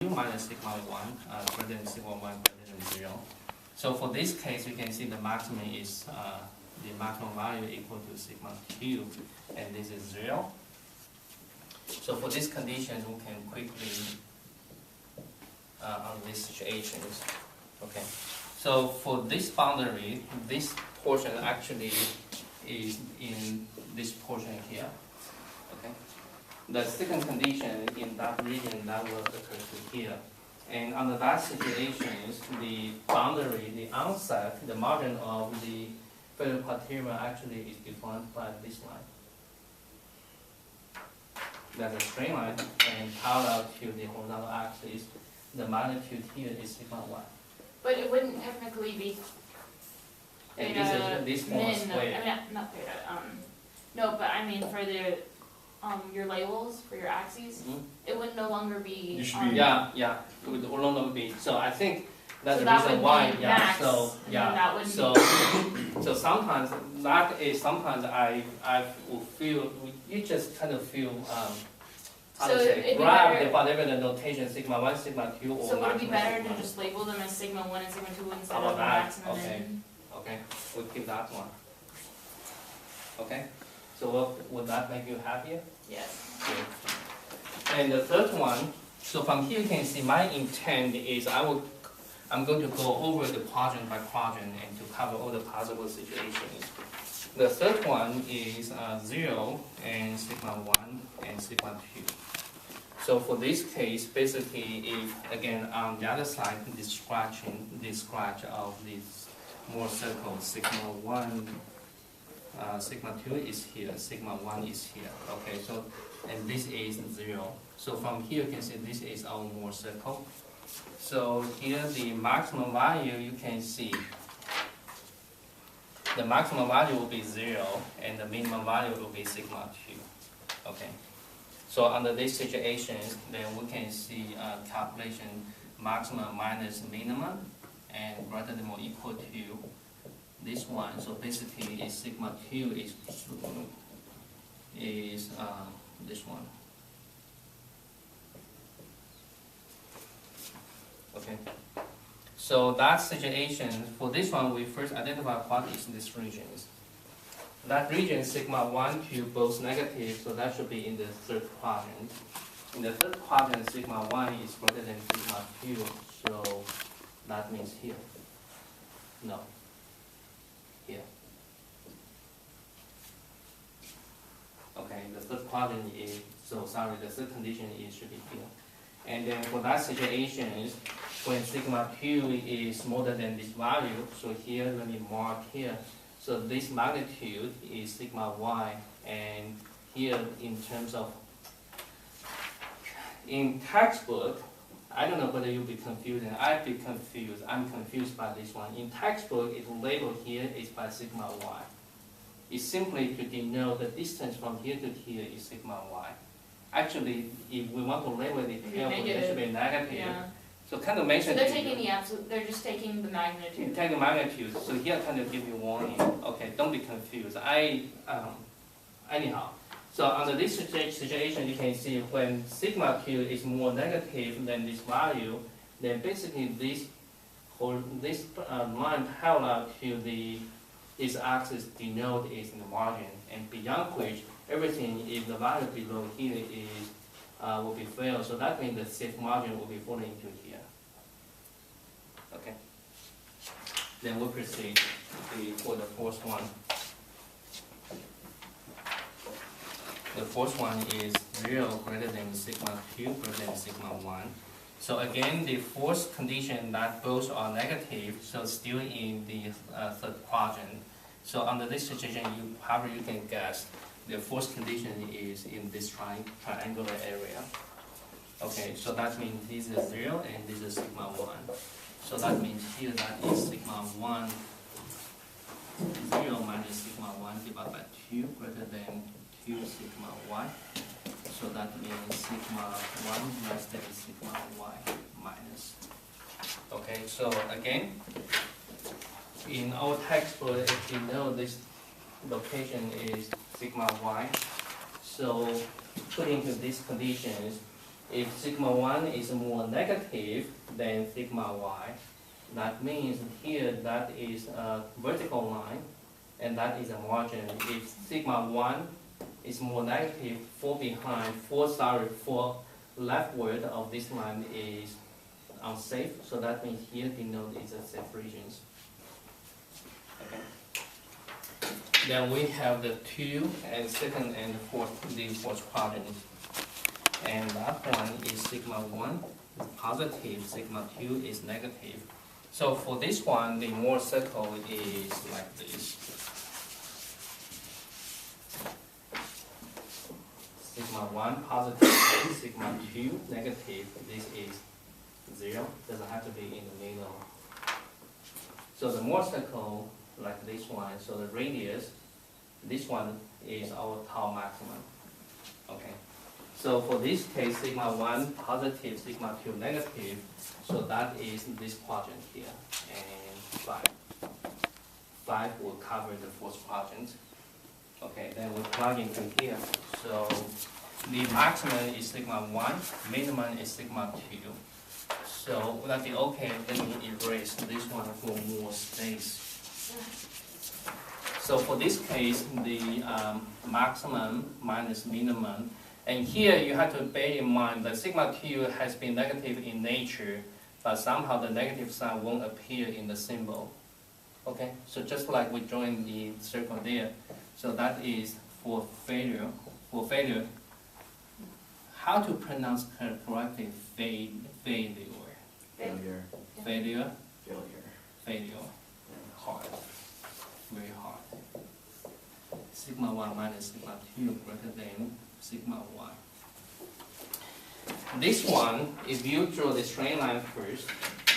2 minus sigma 1 greater than sigma 1 greater than 0. So for this case, you can see the maximum is the maximum value equal to sigma q, and this is 0. So for these conditions, we can quickly on these situations. Okay. So for this boundary, this portion actually is in this portion here. Okay. The second condition in that region that will occur to here. And under that situation, the boundary, the onset, the margin of the failure criterion actually is defined by this line. That's a straight line, and parallel to the horizontal axis, the magnitude here is sigma 1. But it wouldn't technically be And this form min, square. I mean, not theta, no, but I mean for the, your labels, for your axes, it would no longer be, Yeah, it would no longer be. So I think that's so the reason why, be max, yeah, and so, that would so sometimes, that is, sometimes I will feel, you just kind of feel, how to So say, it'd be grab better- the whatever the notation, sigma 1, sigma 2, or So would it be maximum better sigma. to just label them as sigma 1 and sigma 2 instead How of about that? max and Okay. min? Okay, we'll keep that one. Okay, so would that make you happier? Yes. And the third one, so from here you can see my intent is I'm going to go over the quadrant by quadrant and to cover all the possible situations. The third one is 0 and sigma 1 and sigma 2. So for this case, basically, if again on the other side, this scratch of this more circle, sigma 1, sigma 2 is here, sigma 1 is here. Okay, so, and this is 0. So from here you can see this is our more circle. So here the maximum value you can see, the maximum value will be 0 and the minimum value will be sigma 2. Okay. So under these situations, then we can see calculation maximum minus minimum and greater than or equal to this one. So basically, is sigma 2 is this one. Okay. So that situation, for this one, we first identify what is this region. That region, sigma 1, 2, both negative, so that should be in the third quadrant. In the third quadrant, sigma 1 is greater than sigma 2, so that means here. No. Here. Okay, the third quadrant is, so sorry, the third condition is should be here. And then for that situation, when sigma 2 is smaller than this value, so here let me mark here. So this magnitude is sigma y, and here in terms of, in textbook, I don't know whether you'll be confused, and I'd be confused. I'm confused by this one. In textbook, it's labeled here is by sigma y. It's simply to denote the distance from here to here is sigma y. Actually, if we want to label it carefully, it should be negative. Yeah. So kind of mention. So they're taking the absolute, they're just taking the magnitude. Take the magnitude. So here I kind of give you warning. Okay, don't be confused. Anyhow. So under this situation, you can see when sigma q is more negative than this value, then basically this line parallel to this axis denote is in the margin, and beyond which everything, if the value below here is will be failed. So that means the safe margin will be falling into here. Okay. Then we'll proceed for the fourth one. The fourth one is 0 greater than sigma 2 greater than sigma 1. So again, the fourth condition that both are negative, so still in the third quadrant. So under this situation, however you can guess, the fourth condition is in this triangular area. Okay, so that means this is 0 and this is sigma 1. So that means here that is sigma 1, 0 minus sigma 1 divided by 2 greater than 2 sigma y. So that means sigma 1 less than sigma y minus. Okay, so again, in our textbook, if you know this location is sigma y, so putting to these conditions, If sigma 1 is more negative than sigma y, that means here that is a vertical line, and that is a margin. If sigma 1 is more negative, fall leftward of this line is unsafe, so that means here denote is a safe regions. Okay. Then we have the 2 and second and the fourth quadrant. And that one is sigma 1 is positive, sigma 2 is negative. So for this one, the Moore circle is like this. Sigma 1 positive, sigma 2 negative, this is 0, doesn't have to be in the middle. So the Moore circle, like this one, so the radius, this one is our tau maximum. Okay. So for this case, sigma 1 positive, sigma 2 negative, so that is this quadrant here, and 5. 5 will cover the fourth quadrant. Okay, then we plug into here. So the maximum is sigma 1, minimum is sigma 2. So would that be okay? Let me erase this one for more space. So for this case, the maximum minus minimum, and here you have to bear in mind that sigma 2 has been negative in nature, but somehow the negative sign won't appear in the symbol. Okay, so just like we joined the circle there, so that is for failure. For failure, how to pronounce correctly? Failure. Hard. Very hard. Sigma 1 minus sigma 2 greater than sigma 1. This one, if you draw the straight line first,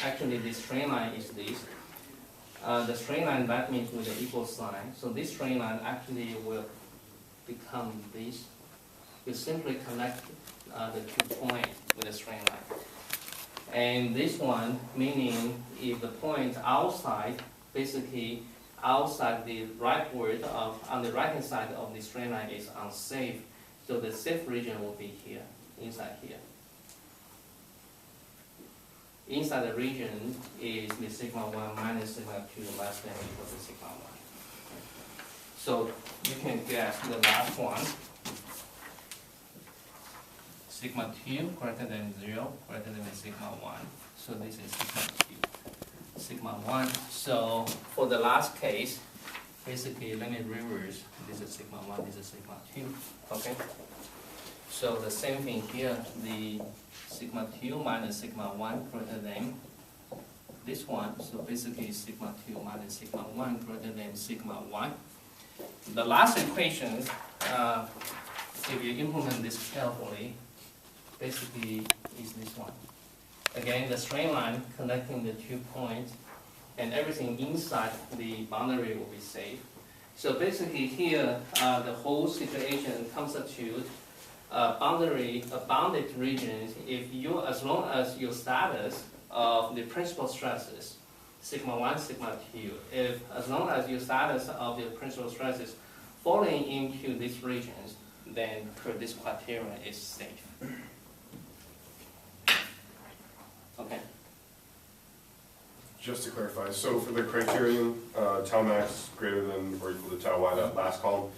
actually the straight line is this. The straight line, that means with the equal sign. So this straight line actually will become this. You simply connect the 2 points with a straight line. And this one, meaning if the point outside, basically outside the rightward on the right hand side of the straight line is unsafe, so the safe region will be here, inside here. Inside the region is the sigma 1 minus sigma 2 less than or equal to sigma 1. So you can guess the last one. Sigma 2 greater than 0, greater than sigma 1. So this is sigma 2. Sigma 1. So for the last case, basically let me reverse. This is sigma 1, this is sigma 2. Okay? So the same thing here, the sigma 2 minus sigma 1 greater than this one. So basically sigma 2 minus sigma 1 greater than sigma 1. The last equation, if you implement this carefully, basically is this one. Again, the straight line connecting the 2 points, and everything inside the boundary will be safe. So basically here, the whole situation constitutes bounded regions if you, as long as your status of the principal stresses, sigma 1, sigma 2, as long as your status of the principal stresses falling into these regions, then per this criterion is safe. Okay. Just to clarify, so for the criterion, tau max greater than or equal to tau y, that last column,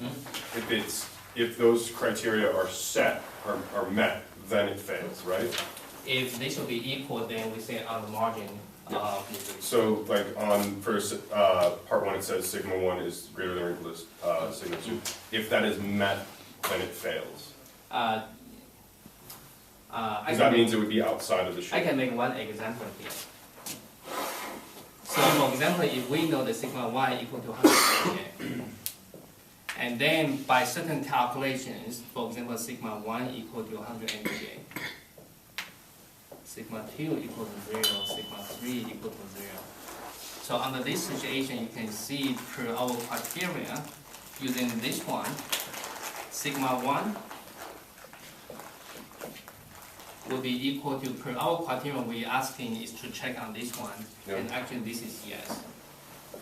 if those criteria are set, are met, then it fails, right? If this will be equal, then we say on the margin of the So like on first part 1 it says sigma 1 is greater than or equal to sigma 2. If that is met, then it fails. Because that means it would be outside of the shape. I can make one example here. So for example, if we know the sigma y equal to 100 and then by certain calculations, for example, sigma 1 equal to 100 MPa, sigma 2 equal to 0, sigma 3 equal to 0. So under this situation, you can see per our criteria, using this one, sigma 1 will be equal to, per our criterion we're asking is to check on this one, and actually this is yes.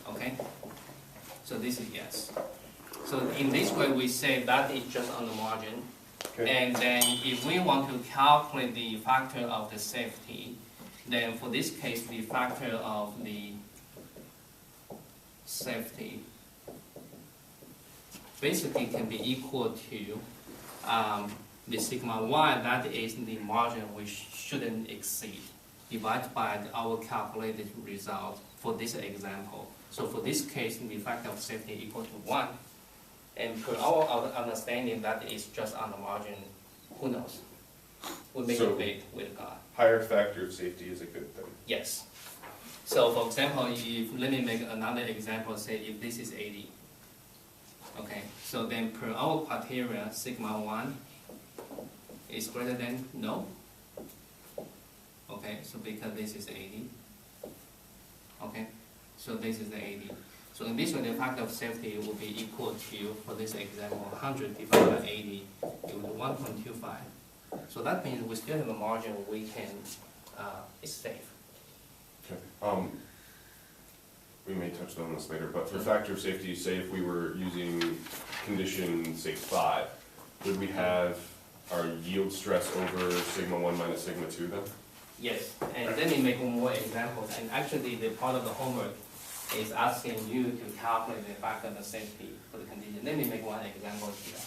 Okay? So this is yes. So in this way we say that is just on the margin, Okay. And then if we want to calculate the factor of the safety, then for this case, the factor of the safety basically can be equal to the sigma y, that is the margin we shouldn't exceed, divided by our calculated result for this example. So for this case, the factor of safety equal to 1. And per our understanding, that is just on the margin, who knows? We'll make So- it big with God. Higher factor of safety is a good thing. Yes. So for example, if, let me make another example, say if this is 80. Okay, so then per our criteria, sigma 1 is greater than no. Okay, so because this is 80. Okay, so this is the 80. So in this way, the factor of safety will be equal to, for this example, 100 divided by 80, it will be 1.25. So that means we still have a margin we can, it's safe. Okay. We may touch on this later, but for factor of safety, say if we were using condition, say 5, would we have our yield stress over sigma 1 minus sigma 2 then? Yes, and let me make more examples. And actually, the part of the homework is asking you to calculate the factor of safety for the condition. Let me make one example here.